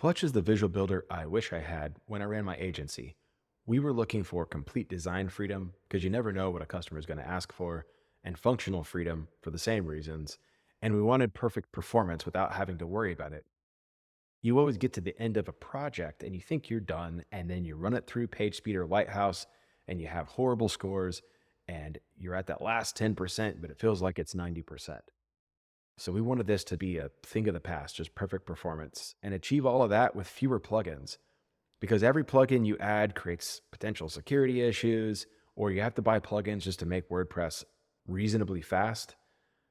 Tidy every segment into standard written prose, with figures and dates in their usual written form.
Clutch is the visual builder I wish I had when I ran my agency. We were looking for complete design freedom because you never know what a customer is going to ask for, and functional freedom for the same reasons. And we wanted perfect performance without having to worry about it. You always get to the end of a project and you think you're done, and then you run it through PageSpeed or Lighthouse and you have horrible scores and you're at that last 10%, but it feels like it's 90%. So we wanted this to be a thing of the past, just perfect performance, and achieve all of that with fewer plugins, because every plugin you add creates potential security issues, or you have to buy plugins just to make WordPress reasonably fast.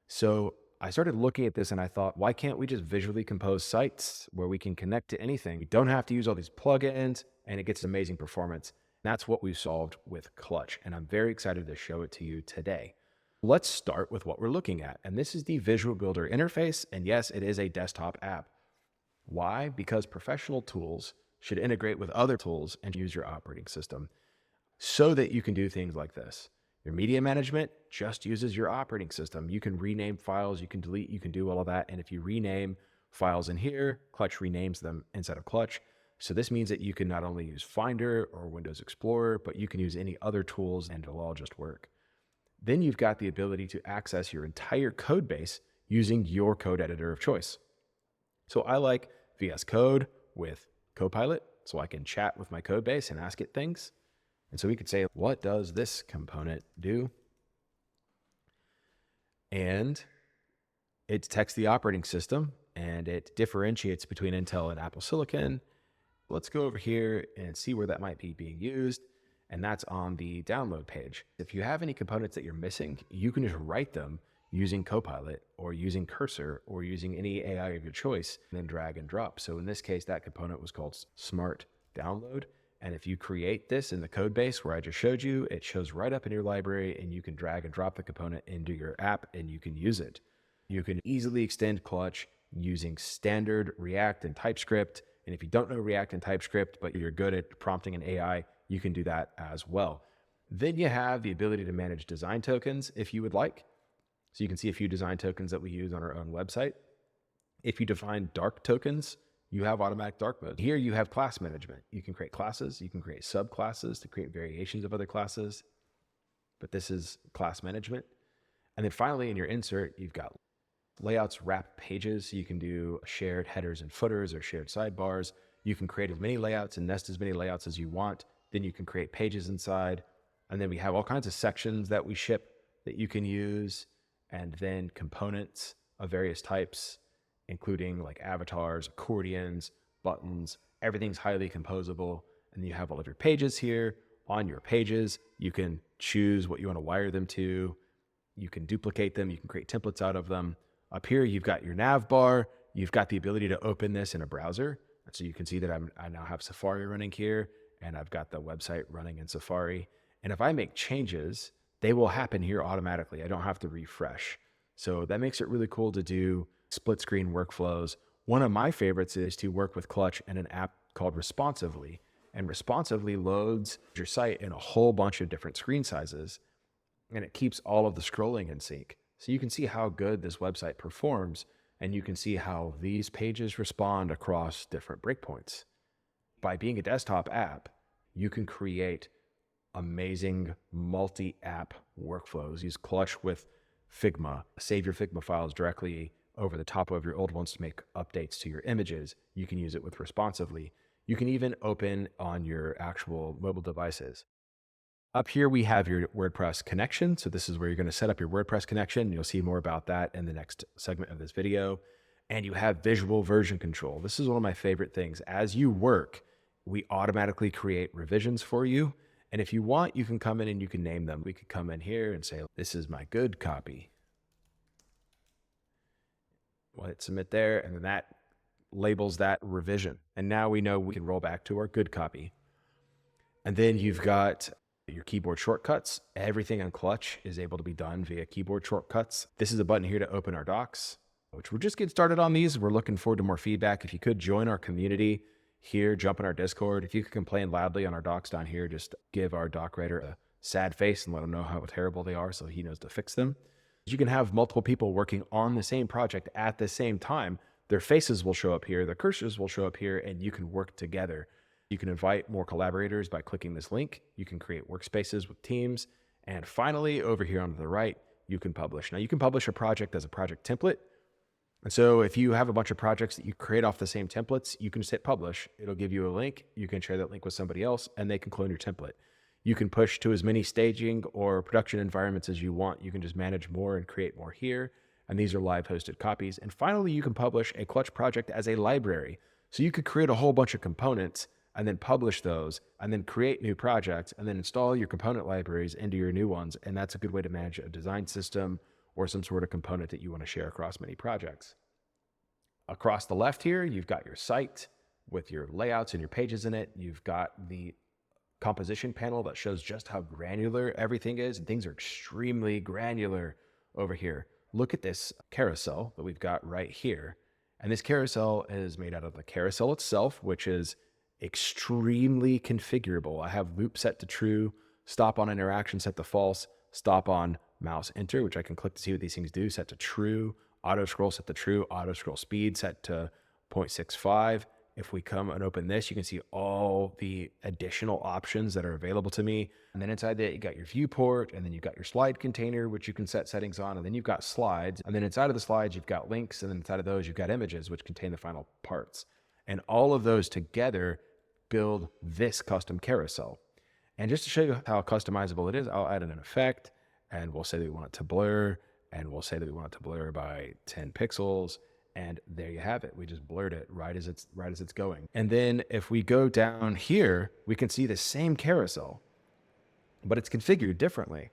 So I started looking at this and I thought, why can't we just visually compose sites where we can connect to anything? We don't have to use all these plugins and it gets amazing performance. That's what we solved with Clutch, and I'm very excited to show it to you today. Let's start with what we're looking at. And this is the Visual Builder interface. And yes, it is a desktop app. Why? Because professional tools should integrate with other tools and use your operating system so that you can do things like this. Your media management just uses your operating system. You can rename files, you can delete, you can do all of that. And if you rename files in here, Clutch renames them instead of Clutch. So this means that you can not only use Finder or Windows Explorer, but you can use any other tools and it'll all just work. Then you've got the ability to access your entire code base using your code editor of choice. So I like VS Code with Copilot, so I can chat with my code base and ask it things. And so we could say, what does this component do? And it detects the operating system and it differentiates between Intel and Apple Silicon. Let's go over here and see where that might be being used. And that's on the download page. If you have any components that you're missing, you can just write them using Copilot or using Cursor or using any AI of your choice, and then drag and drop. So in this case, that component was called Smart Download. And if you create this in the code base where I just showed you, it shows right up in your library and you can drag and drop the component into your app and you can use it. You can easily extend Clutch using standard React and TypeScript. And if you don't know React and TypeScript, but you're good at prompting an AI, you can do that as well. Then you have the ability to manage design tokens if you would like. So you can see a few design tokens that we use on our own website. If you define dark tokens, you have automatic dark mode. Here you have class management. You can create classes, you can create subclasses to create variations of other classes, but this is class management. And then finally in your insert, you've got layouts, wrap pages. So you can do shared headers and footers or shared sidebars. You can create as many layouts and nest as many layouts as you want. Then you can create pages inside. And then we have all kinds of sections that we ship that you can use. And then components of various types, including like avatars, accordions, buttons. Everything's highly composable. And you have all of your pages here. On your pages, you can choose what you want to wire them to. You can duplicate them. You can create templates out of them. Up here, you've got your nav bar. You've got the ability to open this in a browser. So you can see that I now have Safari running here, and I've got the website running in Safari. And if I make changes, they will happen here automatically. I don't have to refresh. So that makes it really cool to do split screen workflows. One of my favorites is to work with Clutch and an app called Responsively. And Responsively loads your site in a whole bunch of different screen sizes, and it keeps all of the scrolling in sync. So you can see how good this website performs, and you can see how these pages respond across different breakpoints. By being a desktop app, you can create amazing multi-app workflows. Use Clutch with Figma. Save your Figma files directly over the top of your old ones to make updates to your images. You can use it with Responsively. You can even open on your actual mobile devices. Up here, we have your WordPress connection. So this is where you're going to set up your WordPress connection. You'll see more about that in the next segment of this video. And you have visual version control. This is one of my favorite things. As you work, we automatically create revisions for you. And if you want, you can come in and you can name them. We could come in here and say, this is my good copy. We'll hit submit there, and then that labels that revision. And now we know we can roll back to our good copy. And then you've got your keyboard shortcuts. Everything on Clutch is able to be done via keyboard shortcuts. This is a button here to open our docs, which we're just getting started on these. We're looking forward to more feedback. If you could join our community here, jump in our Discord. If you could complain loudly on our docs down here, just give our doc writer a sad face and let him know how terrible they are so he knows to fix them. You can have multiple people working on the same project at the same time their faces will show up here, their cursors will show up here, and you can work together. You can invite more collaborators by clicking this link. You can create workspaces with teams. And finally, over here on the right, you can publish. Now you can publish a project as a project template. And so if you have a bunch of projects that you create off the same templates, you can just hit publish. It'll give you a link. You can share that link with somebody else and they can clone your template. You can push to as many staging or production environments as you want. You can just manage more and create more here. And these are live hosted copies. And finally, you can publish a Clutch project as a library. So you could create a whole bunch of components and then publish those and then create new projects and then install your component libraries into your new ones. And that's a good way to manage a design system or some sort of component that you want to share across many projects. Across the left here, you've got your site with your layouts and your pages in it. You've got the composition panel that shows just how granular everything is. And things are extremely granular over here. Look at this carousel that we've got right here. And this carousel is made out of the carousel itself, which is extremely configurable. I have loop set to true, stop on interaction set to false, stop on mouse enter, which I can click to see what these things do, set to true, auto scroll set to true, auto scroll speed set to 0.65. If we come and open this, you can see all the additional options that are available to me. And then inside that, you got your viewport, and then you've got your slide container, which you can set settings on. And then you've got slides. And then inside of the slides, you've got links. And then inside of those, you've got images, which contain the final parts. And all of those together build this custom carousel. And just to show you how customizable it is, I'll add in an effect, and we'll say that we want it to blur, and we'll say that we want it to blur by 10 pixels. And there you have it. We just blurred it right as it's going. And then if we go down here, we can see the same carousel, but it's configured differently.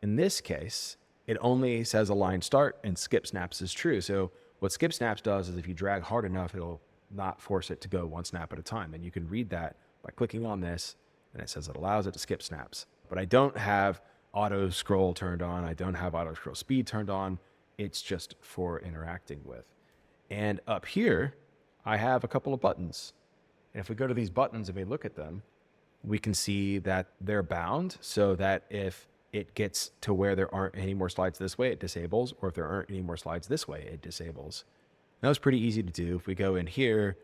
In this case, it only says align start and skip snaps is true. So what skip snaps does is if you drag hard enough, it'll not force it to go one snap at a time. And you can read that by clicking on this, and it says it allows it to skip snaps. But I don't have auto scroll turned on. I don't have auto scroll speed turned on. It's just for interacting with. And up here, I have a couple of buttons. And if we go to these buttons and we look at them, we can see that they're bound so that if it gets to where there aren't any more slides this way, it disables, or if there aren't any more slides this way, it disables. And that was pretty easy to do. If we go in here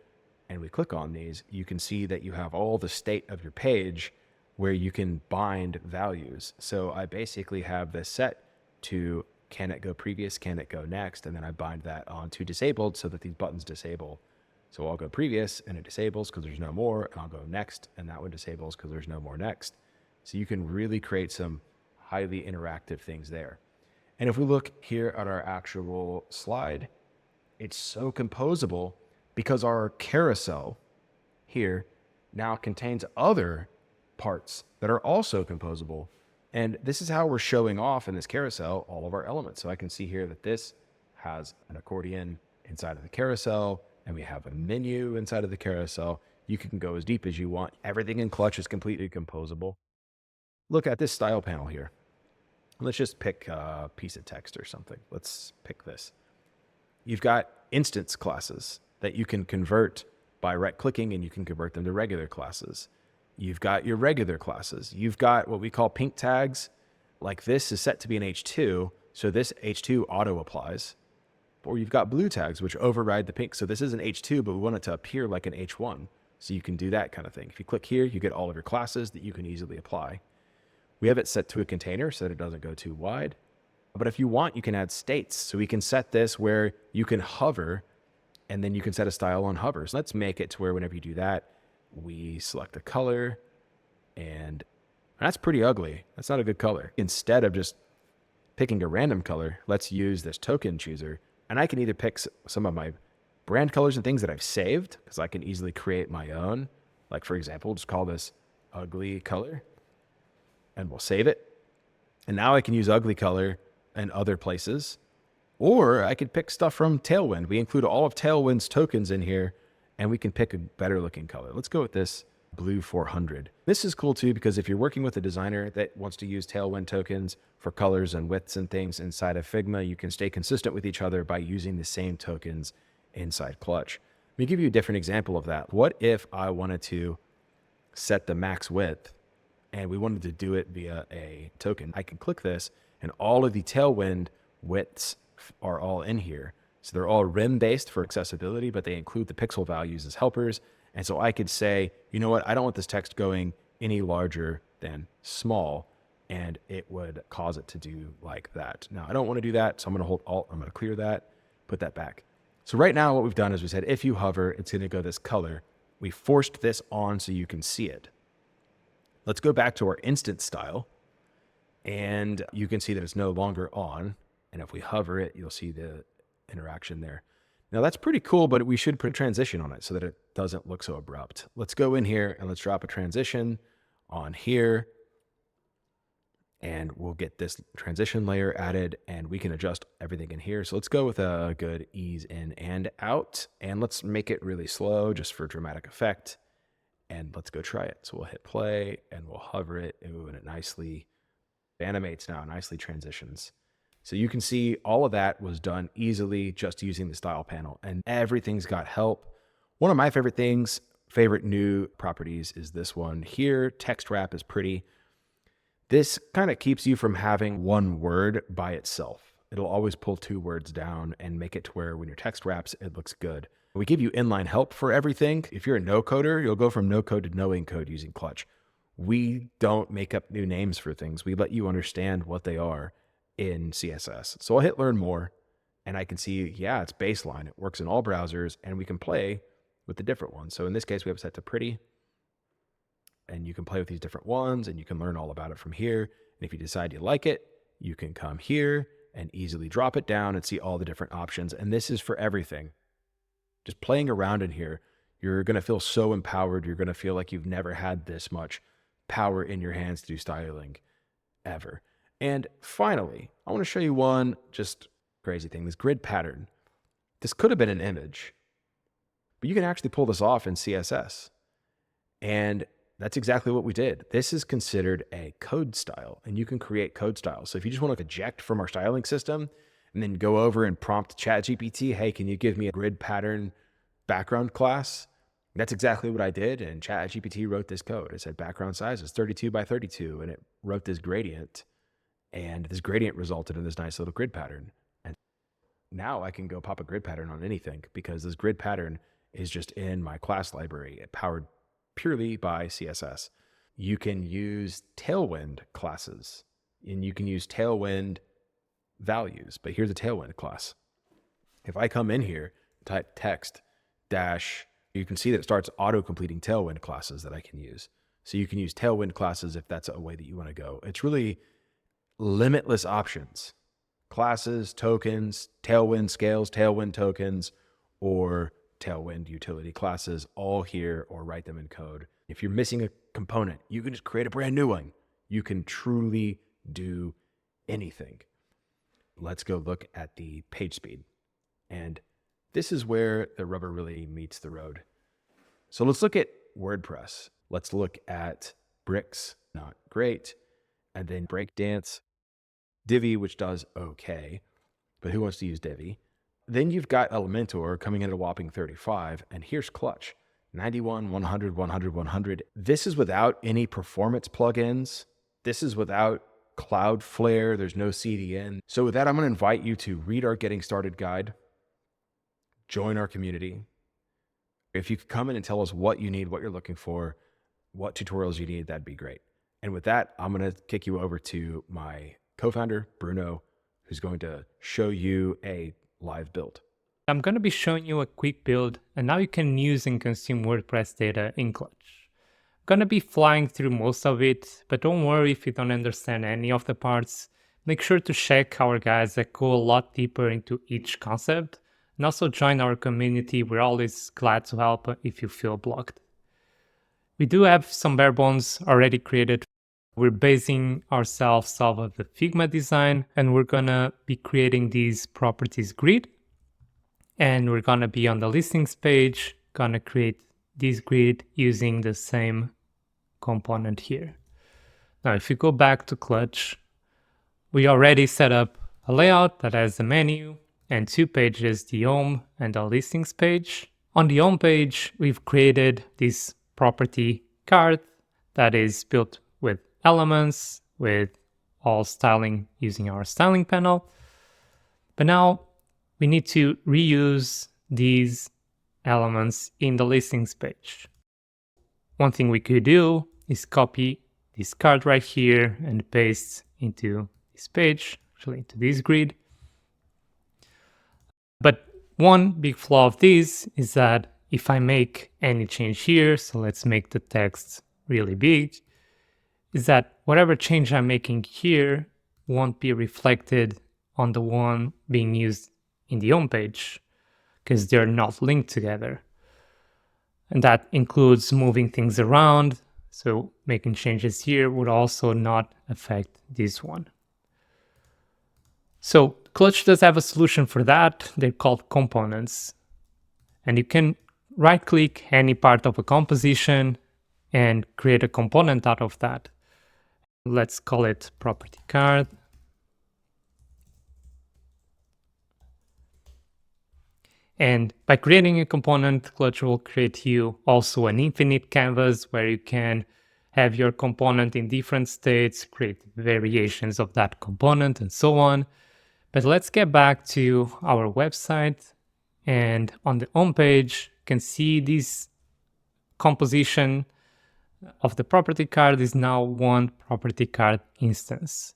and we click on these, you can see that you have all the state of your page where you can bind values. So I basically have this set to can it go previous, can it go next? And then I bind that on to disabled so that these buttons disable. So I'll go previous and it disables because there's no more, and I'll go next and that one disables because there's no more next. So you can really create some highly interactive things there. And if we look here at our actual slide, it's so composable because our carousel here now contains other parts that are also composable. And this is how we're showing off in this carousel all of our elements. So I can see here that this has an accordion inside of the carousel, and we have a menu inside of the carousel. You can go as deep as you want. Everything in Clutch is completely composable. Look at this style panel here. Let's just pick a piece of text or something. Let's pick this. You've got instance classes that you can convert by right-clicking, and you can convert them to regular classes. You've got your regular classes. You've got what we call pink tags. Like this is set to be an H2, so this H2 auto applies. Or you've got blue tags, which override the pink. So this is an H2, but we want it to appear like an H1. So you can do that kind of thing. If you click here, you get all of your classes that you can easily apply. We have it set to a container so that it doesn't go too wide. But if you want, you can add states. So we can set this where you can hover, and then you can set a style on hover. So let's make it to where whenever you do that, we select a color, and that's pretty ugly. That's not a good color. Instead of just picking a random color, let's use this token chooser. And I can either pick some of my brand colors and things that I've saved, because I can easily create my own. Like for example, just call this ugly color, and we'll save it. And now I can use ugly color in other places. Or I could pick stuff from Tailwind. We include all of Tailwind's tokens in here, and we can pick a better looking color. Let's go with this blue 400. This is cool too, because if you're working with a designer that wants to use Tailwind tokens for colors and widths and things inside of Figma, you can stay consistent with each other by using the same tokens inside Clutch. Let me give you a different example of that. What if I wanted to set the max width and we wanted to do it via a token? I can click this and all of the Tailwind widths are all in here. So they're all rim based for accessibility, but they include the pixel values as helpers. And so I could say, you know what, I don't want this text going any larger than small, and it would cause it to do like that. Now I don't want to do that, so I'm going to hold Alt, I'm going to clear that, put that back. So right now what we've done is we said, if you hover, it's going to go this color. We forced this on so you can see it. Let's go back to our instance style, and you can see that it's no longer on. And if we hover it, you'll see the interaction there. Now that's pretty cool, but we should put a transition on it so that it doesn't look so abrupt. Let's go in here and let's drop a transition on here, and we'll get this transition layer added, and we can adjust everything in here. So let's go with a good ease in and out, and let's make it really slow just for dramatic effect. And let's go try it. So we'll hit play and we'll hover it. Ooh, and it nicely animates now, nicely transitions. So you can see all of that was done easily just using the style panel, and everything's got help. One of my favorite new properties is this one here. Text wrap is pretty. This kind of keeps you from having one word by itself. It'll always pull two words down and make it to where when your text wraps, it looks good. We give you inline help for everything. If you're a no coder, you'll go from no code to no encode using Clutch. We don't make up new names for things. We let you understand what they are in CSS. So I'll hit learn more, and I can see, yeah, it's baseline. It works in all browsers, and we can play with the different ones. So in this case, we have it set to pretty, and you can play with these different ones, and you can learn all about it from here. And if you decide you like it, you can come here and easily drop it down and see all the different options. And this is for everything. Just playing around in here, you're going to feel so empowered. You're going to feel like you've never had this much power in your hands to do styling ever. And finally, I want to show you one just crazy thing, this grid pattern. This could have been an image, but you can actually pull this off in CSS. And that's exactly what we did. This is considered a code style, and you can create code styles. So if you just want to eject from our styling system and then go over and prompt ChatGPT, hey, can you give me a grid pattern background class? That's exactly what I did. And ChatGPT wrote this code. It said background size is 32 by 32, and it wrote this gradient. And this gradient resulted in this nice little grid pattern. And now I can go pop a grid pattern on anything because this grid pattern is just in my class library. It powered purely by CSS. You can use Tailwind classes, and you can use Tailwind values, but here's a Tailwind class. If I come in here, type text dash, you can see that it starts auto-completing Tailwind classes that I can use. So you can use Tailwind classes if that's a way that you want to go. It's really limitless options. Classes, tokens, Tailwind scales, Tailwind tokens, or Tailwind utility classes, all here, or write them in code. If you're missing a component, you can just create a brand new one. You can truly do anything. Let's go look at the page speed. And this is where the rubber really meets the road. So let's look at WordPress. Let's look at bricks, not great. And then breakdance, Divi, which does okay, but who wants to use Divi? Then you've got Elementor coming in at a whopping 35, and here's Clutch, 91, 100, 100, 100. This is without any performance plugins. This is without Cloudflare. There's no CDN. So with that, I'm going to invite you to read our Getting Started guide, join our community. If you could come in and tell us what you need, what you're looking for, what tutorials you need, that'd be great. And with that, I'm going to kick you over to my co-founder, Bruno, who's going to show you a live build. I'm going to be showing you a quick build, and now you can use and consume WordPress data in Clutch. I'm going to be flying through most of it, but don't worry if you don't understand any of the parts. Make sure to check our guides that go a lot deeper into each concept, and also join our community. We're always glad to help if you feel blocked. We do have some bare bones already created. We're basing ourselves off of the Figma design, and we're gonna be creating these properties grid. And we're gonna be on the listings page, gonna create this grid using the same component here. Now, if you go back to Clutch, we already set up a layout that has the menu and two pages, the home and the listings page. On the home page, we've created this property card that is built with elements, with all styling using our styling panel. But now we need to reuse these elements in the listings page. One thing we could do is copy this card right here and paste into this page, actually into this grid. But one big flaw of this is that if I make any change here, so let's make the text really big, is that whatever change I'm making here won't be reflected on the one being used in the home page because they're not linked together. And that includes moving things around. So making changes here would also not affect this one. So Clutch does have a solution for that. They're called components. And you can right-click any part of a composition and create a component out of that. Let's call it property card. And by creating a component, Clutch will create you also an infinite canvas where you can have your component in different states, create variations of that component and so on. But let's get back to our website, and on the home page, you can see this composition of the property card is now one property card instance.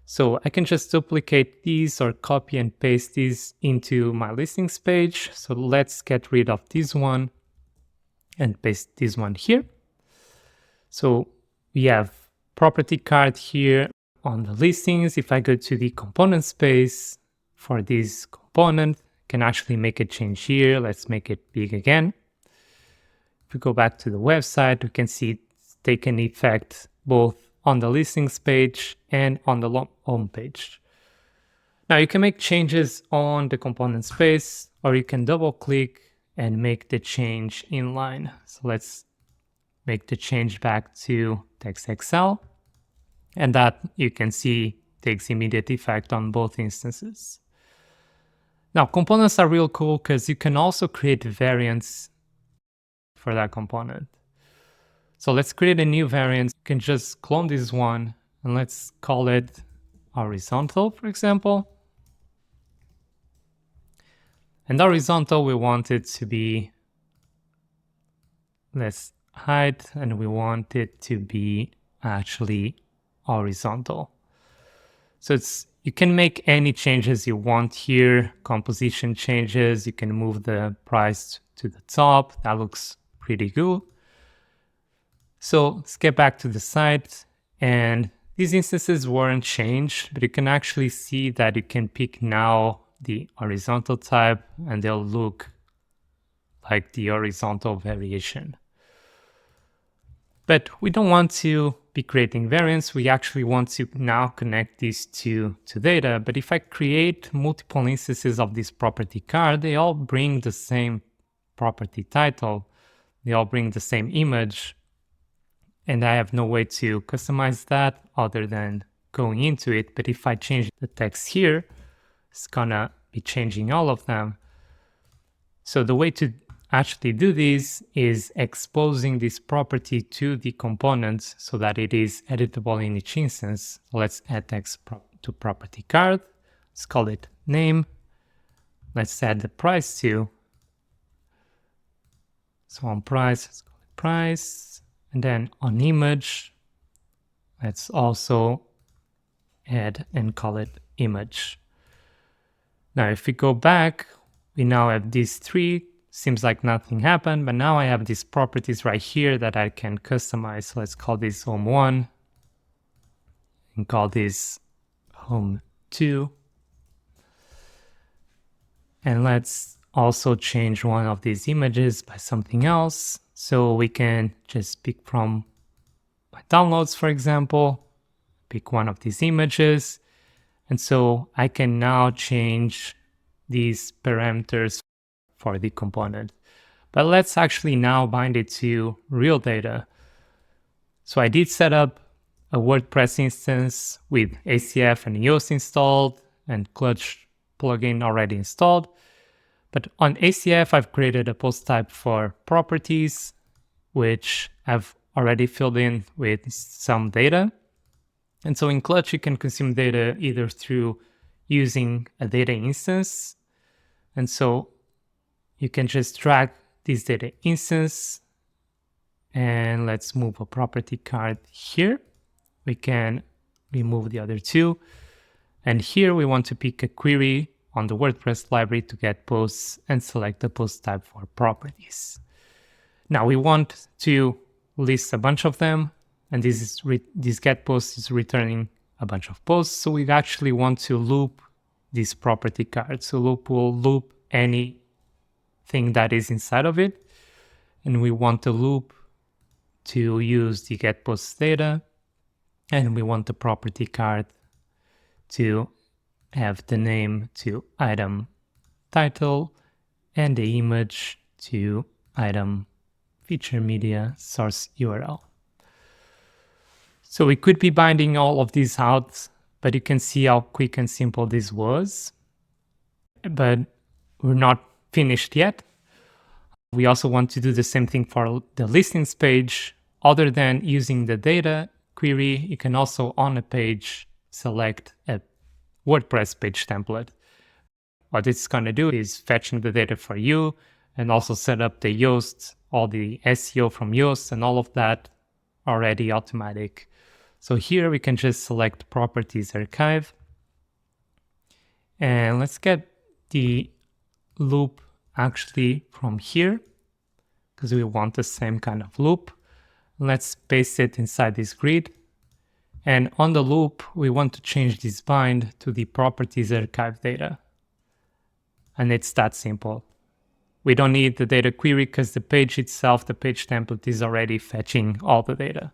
So I can just duplicate these or copy and paste these into my listings page. So let's get rid of this one and paste this one here. So we have property card here on the listings. If I go to the component space for this component, I can actually make a change here. Let's make it big again. If we go back to the website, we can see it's taken effect both on the listings page and on the home page. Now you can make changes on the component space, or you can double click and make the change inline. So let's make the change back to TextXL, and that you can see takes immediate effect on both instances. Now components are real cool because you can also create variants for that component. So let's create a new variant. You can just clone this one and let's call it horizontal, for example. And horizontal, we want it to be, let's hide, and we want it to be actually horizontal. So you can make any changes you want here, composition changes. You can move the price to the top. That looks pretty good. So let's get back to the site, and these instances weren't changed, but you can actually see that you can pick now the horizontal type and they'll look like the horizontal variation. But we don't want to be creating variants. We actually want to now connect these to data. But if I create multiple instances of this property card, they all bring the same property title. They all bring the same image. And I have no way to customize that other than going into it. But if I change the text here, it's gonna be changing all of them. So the way to actually do this is exposing this property to the components so that it is editable in each instance. Let's add text to property card. Let's call it name. Let's add the price to. So on price, let's call it price. And then on image, let's also add and call it image. Now, if we go back, we now have these three. Seems like nothing happened, but now I have these properties right here that I can customize. So let's call this home 1 and call this home 2. And let's also change one of these images by something else. So we can just pick from my downloads, for example, pick one of these images. And so I can now change these parameters for the component. But let's actually now bind it to real data. So I did set up a WordPress instance with ACF and Yoast installed and Clutch plugin already installed. But on ACF, I've created a post type for properties, which I've already filled in with some data. And so in Clutch, you can consume data either through using a data instance, And so you can just drag this data instance, and let's move a property card here. We can remove the other two. And here we want to pick a query on the WordPress library to get posts and select the post type for properties. Now we want to list a bunch of them, and this get post is returning a bunch of posts. So we actually want to loop this property card. So loop will loop anything that is inside of it. And we want the loop to use the get post data. And we want the property card to have the name to item title and the image to item feature media source URL. So we could be binding all of these out, but you can see how quick and simple this was. But we're not finished yet. We also want to do the same thing for the listings page. Other than using the data query, you can also on a page select a WordPress page template. What it's going to do is fetching the data for you and also set up the Yoast, all the SEO from Yoast and all of that already automatic. So here we can just select properties archive. And let's get the loop actually from here because we want the same kind of loop. Let's paste it inside this grid. And on the loop, we want to change this bind to the properties archive data. And it's that simple. We don't need the data query because the page itself, the page template is already fetching all the data.